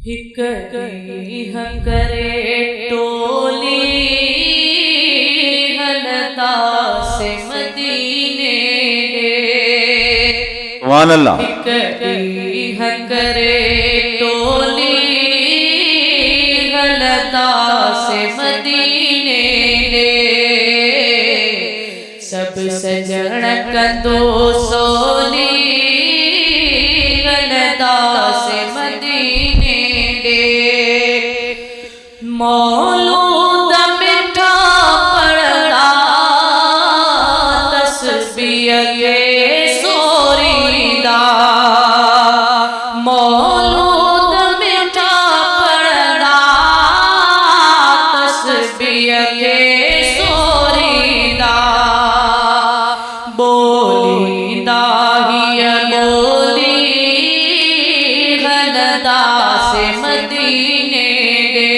हिक ॾींह करे टोली हलंदासे मदीने ॾे। सुभान अल्लाह। हिक ॾींह करे टोली हलंदासे मदीने ॾे। सब सजण कंदो सोली हलंदासे मदीने ॾे। मौलूद मिठा पढ़दा तस्बीह के सोरीदा। मौलूद मिठा पढ़दा तस्बीह के सोरीदा। बोलींदा हिय बोली हलंदासे मदीने ॾे।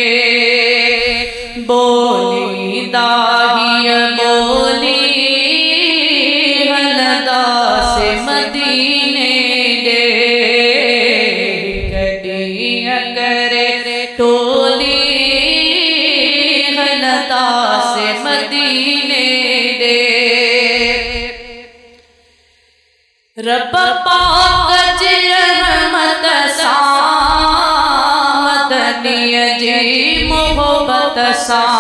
बोलींदा हिय बोली हलंदासे मदीने ॾे। कॾीं करे टोली हलंदासे मदीने ॾे। रब पाक जी रहमत सां मदनीअ जी मोहब्बत सां।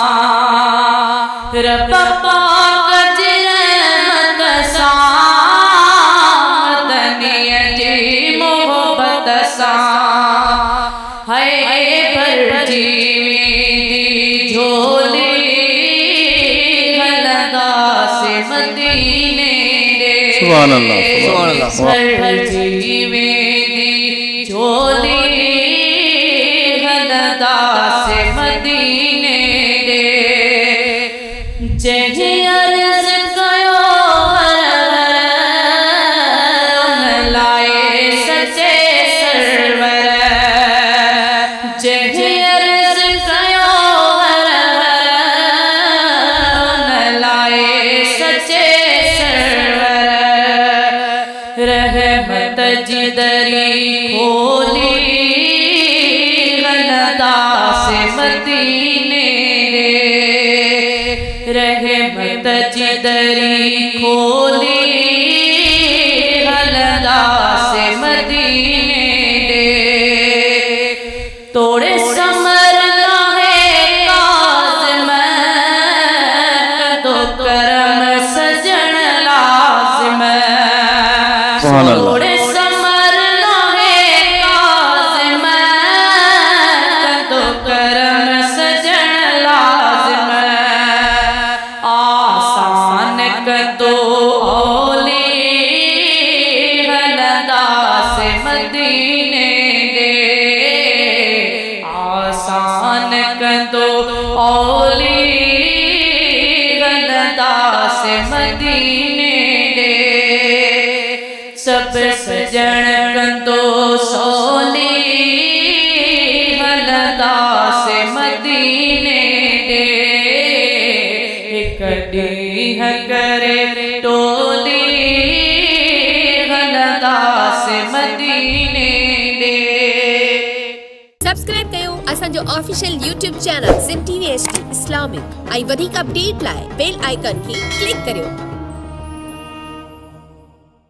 रब पाक जी रहमत सां मदनीअ जी मोहब्बत सां। है भरजी वेंदी झोली हलंदासे मदीने ॾे। सुभान अल्लाह, सुभान अल्लाह। भरजी वेंदी झोली हलंदासे मदीने ॾे। जंहिं अर्ज़ कयो हर उन लाइ सचे सरवर। जंहिं अर्ज़ कयो हर उन लाइ सचे सरवर। रहमत जी दरी खोली हलंदासे मदीने ॾे। रहमत जी दरी खोली हलंदासे मदीने ॾे। तोड़े समर लाहे काज़िम कदो करम सजण लाज़िम। सुभान अल्लाह। तोड़े समर लाहे काज़िम कदो करम सजण लाज़िम। आसान कदो औली हलंदासे मदीने ॾे। आसान कदो औली हलंदासे मदीने ॾे। सब सजण कंदो सोली हलंदासे मदीने ॾे। हिक ॾींह करे टोली हलंदासे मदीने ॾे। सब्सक्राइब कयो असांजो official YouTube channel SIM TV HD Islamic ऐं वधीक अपडेट लाइ बेल आइकन खे क्लिक करियो।